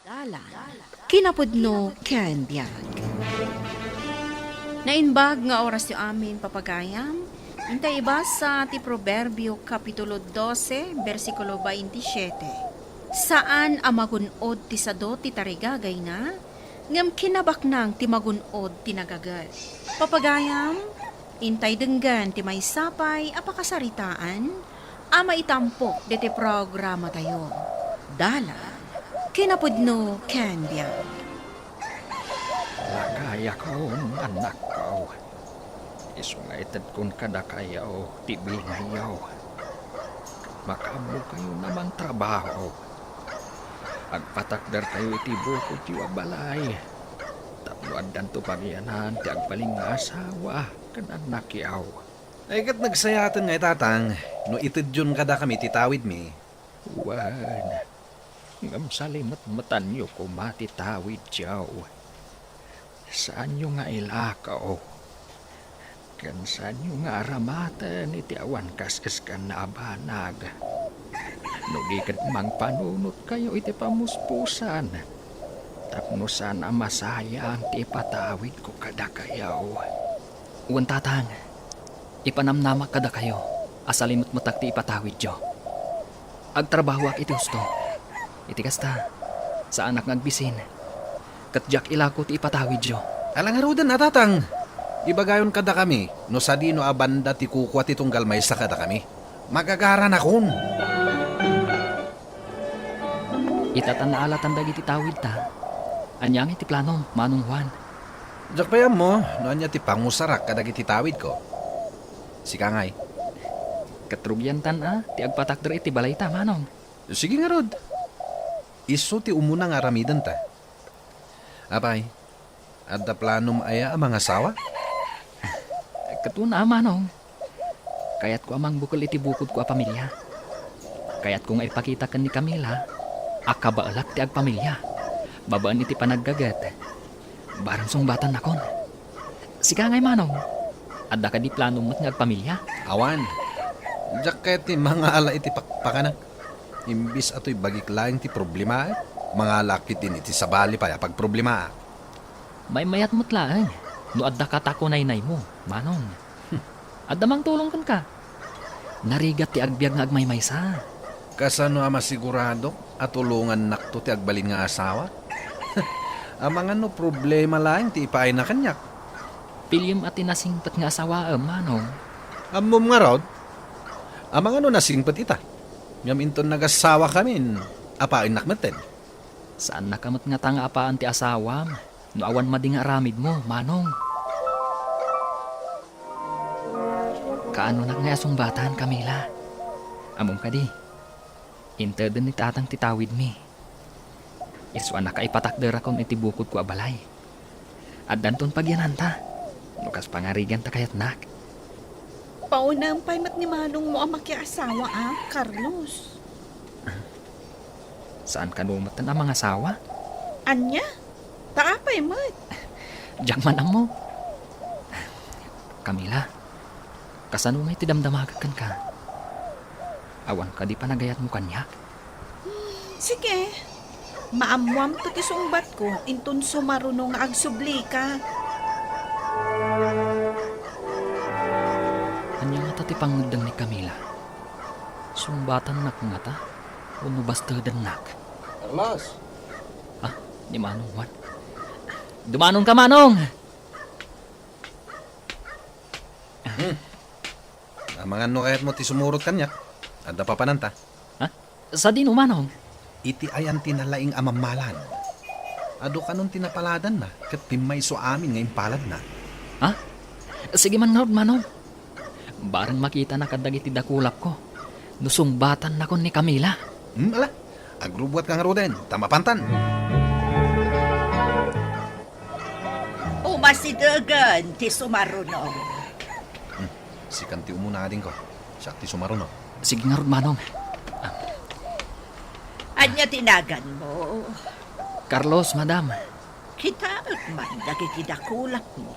Dalan, kinapudno ken biyag. Nainbag nga oras yu amin papagayam, intay iba sa ti Proverbio Kapitulo 12, versikulo 27. Saan amagunod ti sado ti tarigagay na, ngam kinabaknang ti magunod ti nagagal. Papagayam, intay denggan ti may sapay apakasaritaan, ama itampok di ti programa tayo. Dalan, kinapudno ken biyag. Nakaya ko, anak ko. Isungaitan kun kada kayaw, tibi ngayaw. Makamu kayo namang trabaho. Agpatakdar kayo iti buko tiwa balay. Tapluad dan to pagyanan, ti agpaling nga asawa, kan anak yaw. Ay kat nagsayatan nga itatang, no itid yun kada kami titawid mi. Wan, ngam salimat matan nyo ko matitawid yaw. Saan nyo nga ilakaw? Kan saan nyo nga aramatan iti awan kaskas ka na abanag. Nugikat mang panunot kayo iti pamuspusan. Tapno sana masayang ti ipatawid ko kada kayaw. Uwan tatang, ipanamnama kada kayo, asalimot matak ti ipatawid jo. Agtrabaho ak iti husto. Iti kasta, sa anak ngagbisin. Katjak ilako ti ipatawid jo. Alang arudan na tatang, ibagayon kada kami, no sa di no abanda ti kukwa ti tunggal may sa kada kami. Magagaran akon. Itatan na alatan dagi ti tawid ta. Anyang iti planom, Manong Juan. Jak payam mo, no anya ti pangusarak kada ti tawid ko. Si Kangay. Katrugyan tan ti agpatakder iti balay ta, Manong. Sige nga rod. Iso ti umuna nga ramidan ta. Apay, adda planom aya ang mga asawa? Katuna, Manong. Kayat ko amang bukol iti bukod ko a pamilya. Kayat ko nga ipakita kan ni Camila, akabaalak ti agpamilya. Babaan iti panaggagat. Barang sungbatan nakon. Sika ngay, Manong. Adda ka di plano mo't nga agpamilya. Awan. Jak kaya ti mga ala iti pakpakanang. Imbis ato'y bagik laing ti problema mga lakit din iti sabali pa pag problema. May mayat mo't laang. No adda ka takunay-nay mo, Manong. Adda mang tulong kan ka. Narigat ti agbyag nga agmaymaysa. Kasano ama sigurado at tulungan nakto ti agbalin nga asawa? Ang mga no problema laing ti ipaay na kanyak. Pilyum at tinasingpat nga asawa, Manong. Amom nga rod, ang mga no nasingpat ita. Ngaminton nagasawa kami, apain nakmeten. Saan nakamot nga tanga apaan ti asawam? No awan mading aramid mo, Manong. Kaano na nga asong batan, Camila? Among ka di. Interdin ni tatang titawid mi. Iswa na kaipatakder akong itibukod ko abalay. At danton pagyanan ta. Lukas pangarigan ta kayat nak. Paunang paymat ni Manong mo ang makiasawa, Carlos. Saan ka numatan ang mga asawa? Anya? Taapay mat. Diyak man ang mo. Camila, kasano may tidamdamagakan ka? Awan ka di pa nagayat mo kanyak? Sige. Maamwam to ti sungbat ko, intun sumarunong nga agsubli ka. Anya nga ta ti pangudang ni Camila? Sumbatan nak nga ta? Uno bastadan nak? Carlos! Ah, ni Manong Juan. Dumanong ka, Manong! Ang mga no kayat mo ti sumurot kanyak. Adda pa pananta. Ha? Sa dino, Manong? Iti ayan tinalaing amamalan. Ado kanon tinapaladan na, kat pimay so amin ngayon palad na. Ha? Sige man, Lord, Manong. Barang makita na kadag iti dakulap ko. Nusungbatan na ko ni Camila. Ala, agrubuat kang roden, tamapantan. Umasidagan ti sumarunong. Si kanti umuna din ko. Siya ti sumaruno. Sige nga, Lord, Manong. Anya tinagan mo. Carlos, Madam. Kita man dagiti dakulak mo.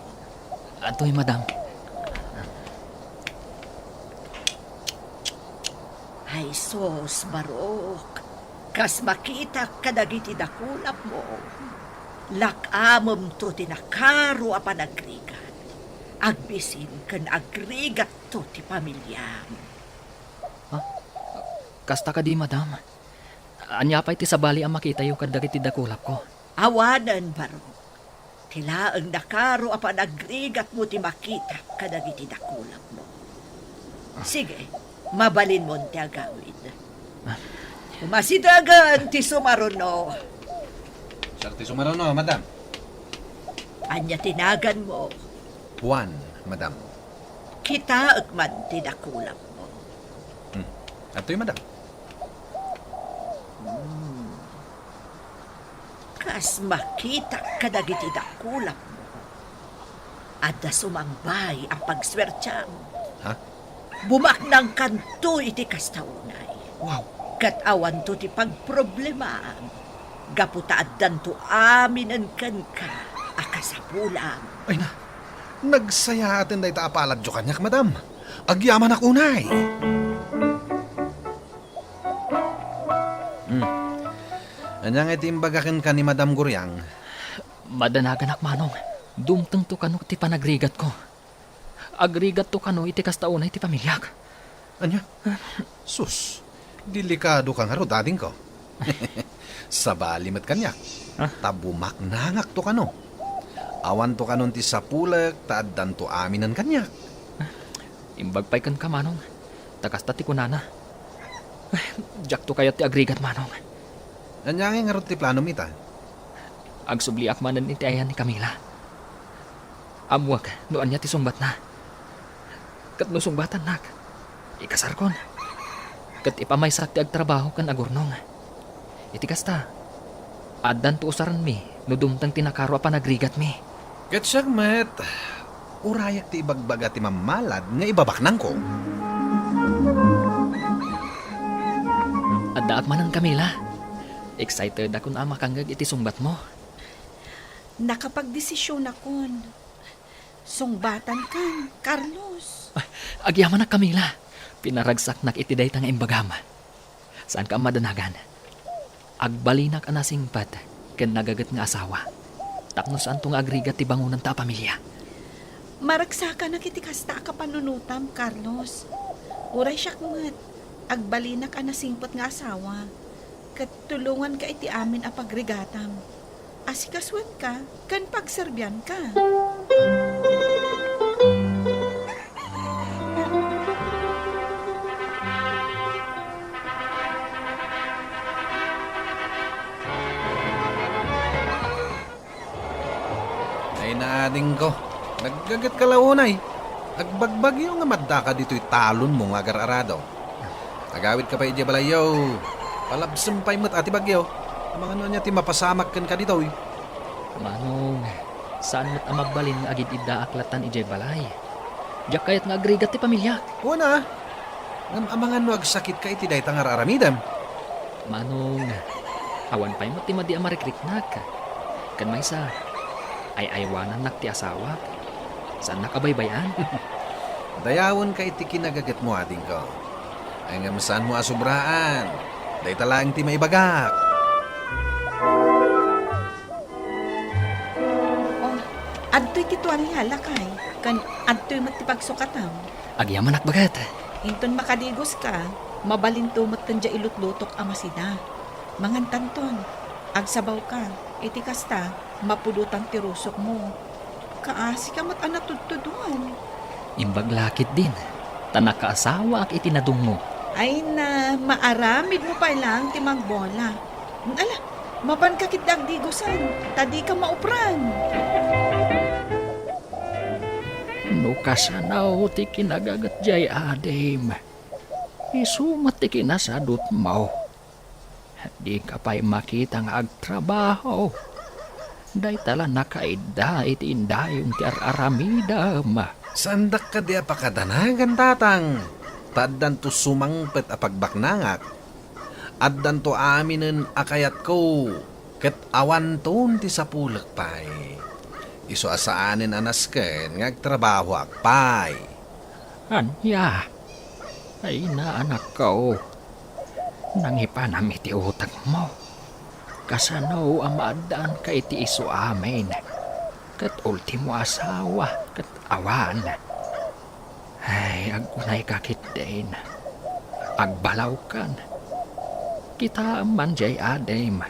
Ato'y Madam. Ay sos, Barok. Kas makita kadagiti dakulap mo, lakamom to tinakaro a panagrigat. Agbisin kan agrigat to ti pamilyam. Kasta ka di, madam. Anya pa'y ti sabali ang makita yung kadagiti dakulap ko. Awanan baro. Tila ang nakaro a panagrigat mo ti makita kadagiti dakulap mo. Sige, mabalin mo ti agawid. Masidagan ti sumaruno. Sakti sumarono, madam. Anya tinagan mo, Juan, madam. kita agman ti dakulap mo. Ato'y madam. Kas makita kadagiti dakulap mo. Adda sumambay ang pagswertya mo. Ha? Bumaknang kanto iti kastaunay. Wow. Kat awan to ti pagproblemaam. Gaputa addan to aminan kan ka akasapulam. Ay na, nagsaya atin na itaapalad jo kanyak, madam. Agyaman akunay. Anyang itimbagakin ka ni Madam Guryang. Madanagan manong. Dumteng to kano ti panagrigat ko. Agrigat to kano iti kastaunay ti pamilyak. Anya? Sus, delikado ka nga ro, dading ko. Sabali mat kanyak. Tabumak nangak to kano. Awan to kanon ti sapulek, taaddan to aminan kanyak. Imbag pa'y kan ka, manong. Takasta ti kunana. Jak to kayat ti agrigat, manong. Anyang nga ro ti plano mita. Agsubli akmanan iti ayan ni Camila. Amwag, noan niya ti sungbat na. Kat no sungbatan nak. Ikasar kon. Kat ipamaysak ti agtrabaho kan agurnong. Iti kasta. Addan to usaran mi, no dumtang tinakaro pa nagrigat mi. Katsyak met, urayak ti ibagbaga ti mamalad nga ibabaknang ko. Adda akmanan Camila. Excited ako na makanggag iti sungbat mo. Nakapagdesisyon akon. Sungbatan kan, Carlos. Agyaman na Camila. Pinaragsak nak iti dayta nga imbagama. Saan ka madanagan? Agbalinak anasingpad ken nagagat nga asawa. Tapno saan tong agrigat ti bangunan ta pamilya. Maragsaka na kiti kasta ka panunutam, Carlos. Uray siya kungat. Agbalinak anasingpot nga asawa. Kat tulungan ka iti amin a pagrigatam. Asikaswan ka, kan pagserbyan ka. Ay naading ko, naggagat ka launay. Agbagbagyo nga madda ka dito'y talon mo nga agar-arado. Agawid ka pa iti balayaw. Palabsam pa'y mat ati bagyo. Mga ano niya ti mapasamak kan ka dito'y. Manong, saan mo't amagbalin nga agid idda aklatan ijay balay? Diyak kayat nga agrigat ti pamilya. Una, ngam amangan no agsakit ka iti dayta nga raramidam. Manong, awan pa'y mo't ti madi amarikriknak. Kan may sa, ay aywanan nak ti asawa. Saan nakabaybayan? Dayawon ka iti kinagagat mo ating ko. Ay ngam saan mo asubraan. Dayta lang ti maibagak. Oh, adto'y tituan lakay. Kan adto'y matipagsukatam. Agyaman nakbagat. Inton makadigos ka, mabalintumot kan dya ilutlutok amasida. Mangantanton, agsabaw ka, iti kasta, mapulutan ti rusok mo. Kaasi ka mat anatudtuduan. Imbag lakit din. Tanak kaasawa ak itinadong mo. Ay na, maaramid mo pa lang ti magbola. Ala, mapan ka kitdag digosan, tadi ka maupran. No kasanaw ti kinagagat jay adim. Isumat ti kinasadot mo. Di ka pa'y makita nga agtrabaho. Day tala nakaida iti indayong ti araramidam. Sandak ka di apakadanagan tatang. Taddan to sumangpet a pagbaknangak. Addan to aminen akayat ko. Ket awan ton ti sapulak pay. Iso asaanin anas ken ngagtrabaho akpay. Anya? Ay na anak ko. Nangipanam iti utak mo. Kasano amadaan ka iti iso amin. Kat ultimo asawa, kat awan. Ay, agunay kakit din. Agbalaw kan. Kita man jay adem.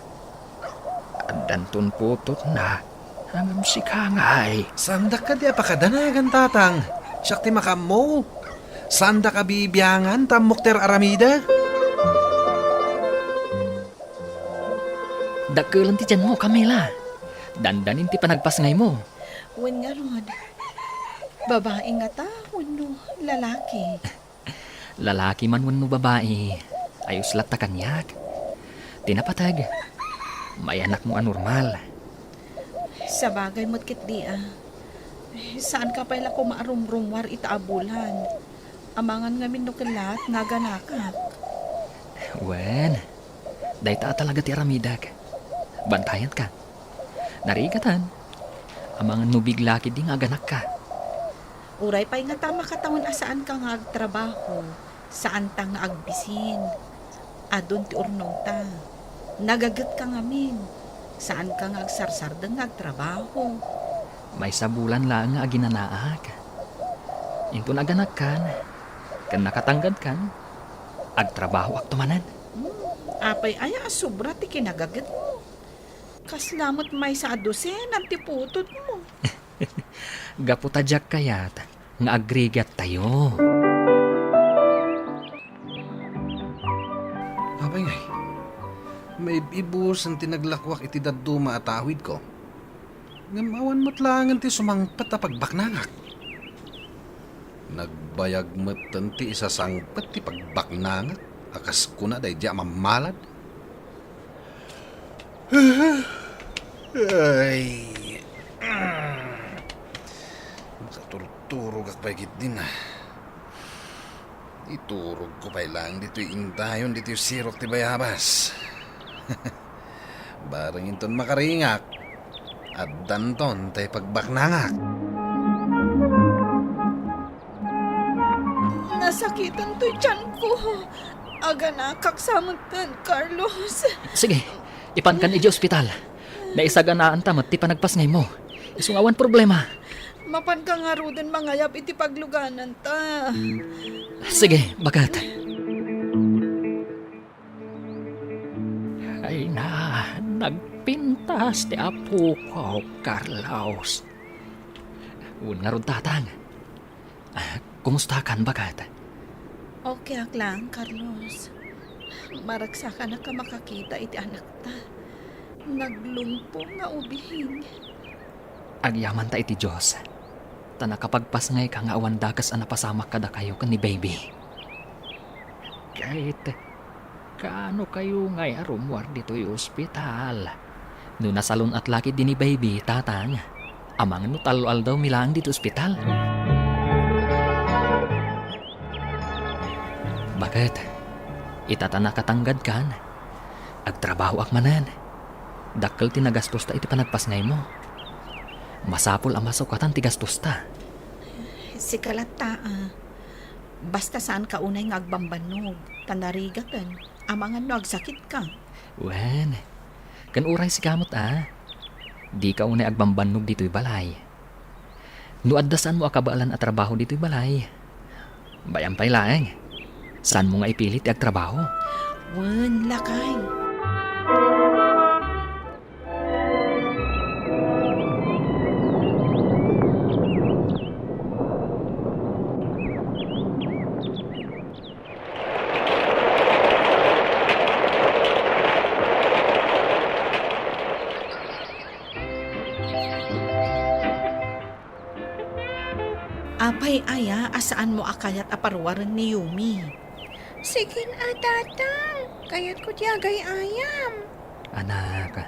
Adantun putot na. Hangam si Kangay. Sanda ka di apakadanagan, tatang. Siyak ti makam mo. Sanda ka bibiyangan, tamok ter aramida. Dakulan ti dyan mo, Camila. Dandanin ti panagpasngay mo. Wen nga rod. Babae nga ta, no, lalaki. Lalaki man wano babae. Ayos lat ta kanyak. Tinapatag. May anak mo anormal. Sa bagay mo't kit di ah. Saan ka pala ko maarumrumwar itaabulan? Amangan nga minukilat nga ganakak. Wen, day ta talaga ti aramidag. Bantayan ka. Narigatan. Amangan mo biglaki di nga ganak ka. Uray pa'y nga tama katawan asaan ka nga agtrabaho. Saan ta nga agbisin. Adon ti urnong ta. Nagagat ka ngamin. Saan ka nga agsarsardang nga agtrabaho. May sabulan lang nga aginanaak. Into naganak kan. Kan nakatanggad kan. Agtrabaho ak tumanan. Apay aya sobra ti kinagagat mo. Kaslamot may sa adusen ang tiputot mo. Gaputadyak kayat. Nga agrigat tayo. Abay ngay. May ibus ang tinaglakwak iti daduma at awid ko. Ngamawan mo't langan ti sumangpat a pagbaknangak. Nagbayag matan ti isa sangpat ti pagbaknangak. Akas kuna day di mamalad. Ay. Nakaturturog ak pagit din ah. Iturog ko pa lang dito intayon dito yung sirok ti bayabas. Barang inton makaringak at danton tay pagbaknangak. Nasakitan to tiyan ko. Aga na kaksamutan, Carlos. Sige, ipan kan iji ospital. Naisaganaan tamat ti panagpasngay mo. Isungawan problema. Mapan ka nga ruden mangayap iti pagluganan ta. Sige, bagat. Ay na, nagpintas ti apo ko, Carlos. Un nga rod tatang. Kumusta kan bagat? Okay ak lang, Carlos. Maragsa ka na ka makakita iti anak ta. Naglumpo nga ubihin. Agyaman ta iti Diyos. Ta nakapagpasngay ka nga awan dakas a napasamak kada kayo kan ni baby. Kahit, kaano kayo ngay arumwar dito yung ospital? No nasalon at laki din ni baby, tatang. Amang no talo-al daw milang dito ospital. Bakit? Itata nakatanggad kan? Agtrabaho ak manan. Dakkel ti nagastos ta iti panagpasngay mo. Masapol ang masukatan ti gastos ta. Si kalata basta saan ka unay nga agbambanog. Tanarigatan. Amangan no agsakit ka. Wen, kan uray si kamot Di ka unay agbambanog dito'y balay. No addasan mo akabaalan at trabaho dito'y balay. Bayang pay laeng. Saan mo nga ipilit ang trabaho? Wen, lakay. Apay aya, asaan mo akayat aparwaran ni Yumi? Sige na, tatang. Kayat ko tiyagay ayam. Anak,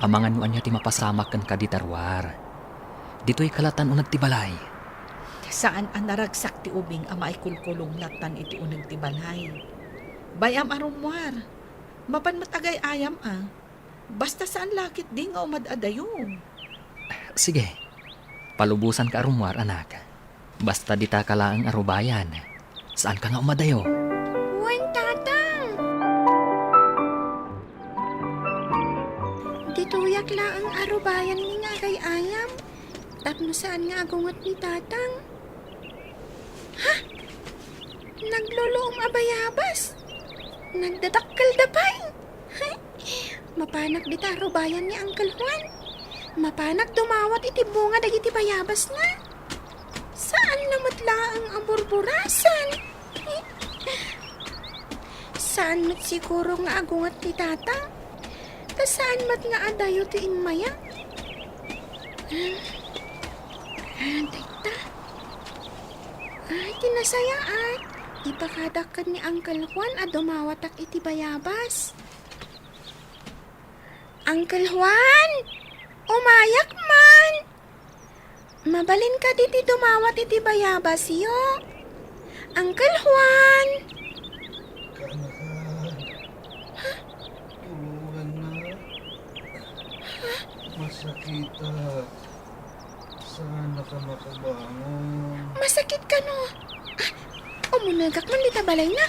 amangan mo anya ti mapasamak kan ka di tarwar. Dito'y kalatan unag ti balay. Saan ang naragsak ti ubing ama ay kulkulong latan iti unag ti balay? Bayam arumwar. Mapan matagay ayam Basta saan lakit di nga umadadayong. Sige, palubusan ka arumwar, anak. Basta di ta kalaang arubayan. Saan ka nga umadayo? Wen, tatang. ang arubayan ni nga kay ayam. Tapno saan nga agungot ni tatang? Ha? Nagluluom abayabas. Nagdadakkel dapay. Mapanak dita arubayan ni Uncle Juan. Mapanak dumawat iti bunga dagiti bayabas na. Saan namatla ang aburburasan? Saan mat siguro nga agungat ni tatang? Ta saan mat nga adayo ti inmaya? Tita. Ay, tinasaya ay. Ipakadakan ni Uncle Juan a dumawatak iti bayabas. Uncle Juan! Umayak man! Mabalin ka diti dumawat iti bayabas yo. Uncle Juan! Tulungan na. Masakita. Sana ka makabangon. Masakit ka no. Umunagak man dita balay na.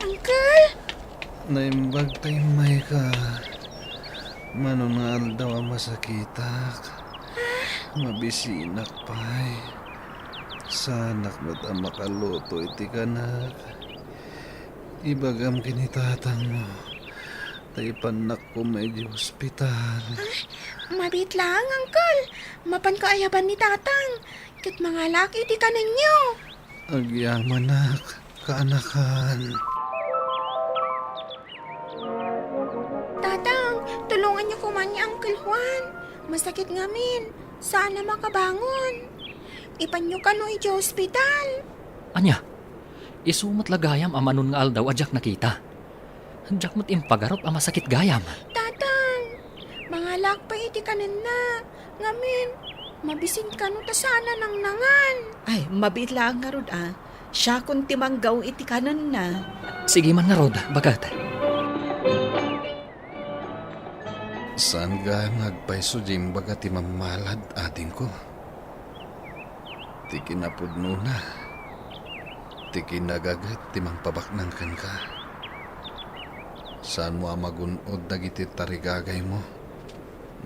Uncle! Naimbag tayo may ka. Manungal daw ang masakitak. Mabisinak pa'y. Sanak ba't ang makaluto iti kanak. Ibagam kinitatang mo. Tay panak ko medyo ospital. Mabit lang, Uncle. Mapan ko ayaban ni tatang. Kit mga laki iti ka ninyo. Agyaman kaanakan. Tatang, tulungan niyo kuman ni Uncle Juan. Masakit ngamin. Sana makabangon. Ipanyo ka no iti ospital. Anya, isumat lagayam amanon nga aldaw adyak nakita. Adyak mo't impagarot ang masakit gayam. Tatang, mga lakpay iti kanin na. Ngamin, mabisin ka no ta sana nang nangan. Ay, mabit lang nga rod Siya kung timanggaw iti kanan na. Sige man nga rod, bagat. Saan ka magpaiso jim baga ti mamalad ating ko? Ti kinapudno na. Ti kinagagat ti mangpabaknang kan ka. Saan mo amagunod dagiti tarigagay mo?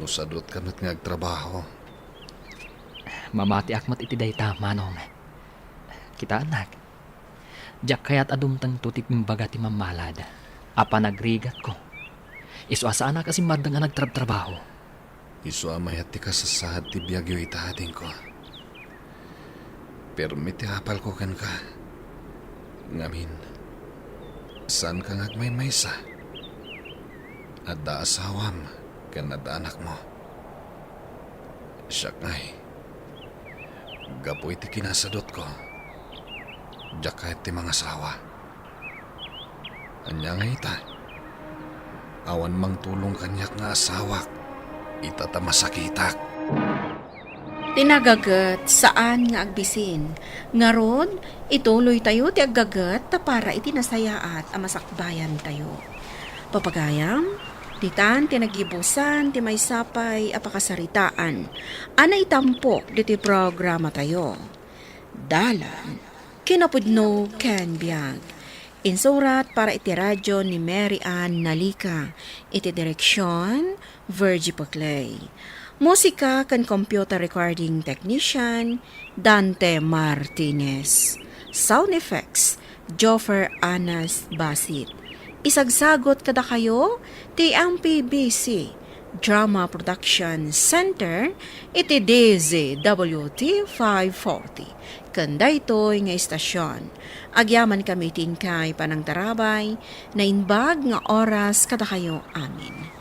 Nusadot ka na't ngagtrabaho. Mamati akmat iti dayta, manong. Kita anak. Diyak kaya't adumtang tutipim baga ti mamalad. Apa nagrigat ko. Isu asa anak kasi madang nga nagtrabaho. Isu amayat ti kasasad ti biyagyo itahating ko. Permiti hapal ko kan ka. Ngamin, saan ka ngagmaymaysa? Adda asawam kan adda anak mo. Siya ngay. Gapoy ti kinasadot ko. Diyak kahit ti mga asawa. Anya nga ita. Awan mang tulong kanyak nga asawak. Ita ta masakitak. Tinagagat saan nga agbisin. Ngarod, ituloy tayo ti aggagat ta para iti nasayaat ang masakbayan tayo. Papagayam, ditan tinagibusan ti may sapay apakasaritaan. Anay tampok diti programa tayo. Dalan, kinapudno ken biag. Insurat para iti radyo ni Mary Ann Nalika. Iti direksyon, Virgie Paclay. Musika kan computer recording technician, Dante Martinez. Sound effects, Joffer Anas Basit. Isagsagot kada kayo, ti MPBC Drama Production Center, iti DZWT 540. Kanda ito'y nga istasyon. Agyaman kami tingkay panang tarabay, na inbag nga oras kada kayo amin.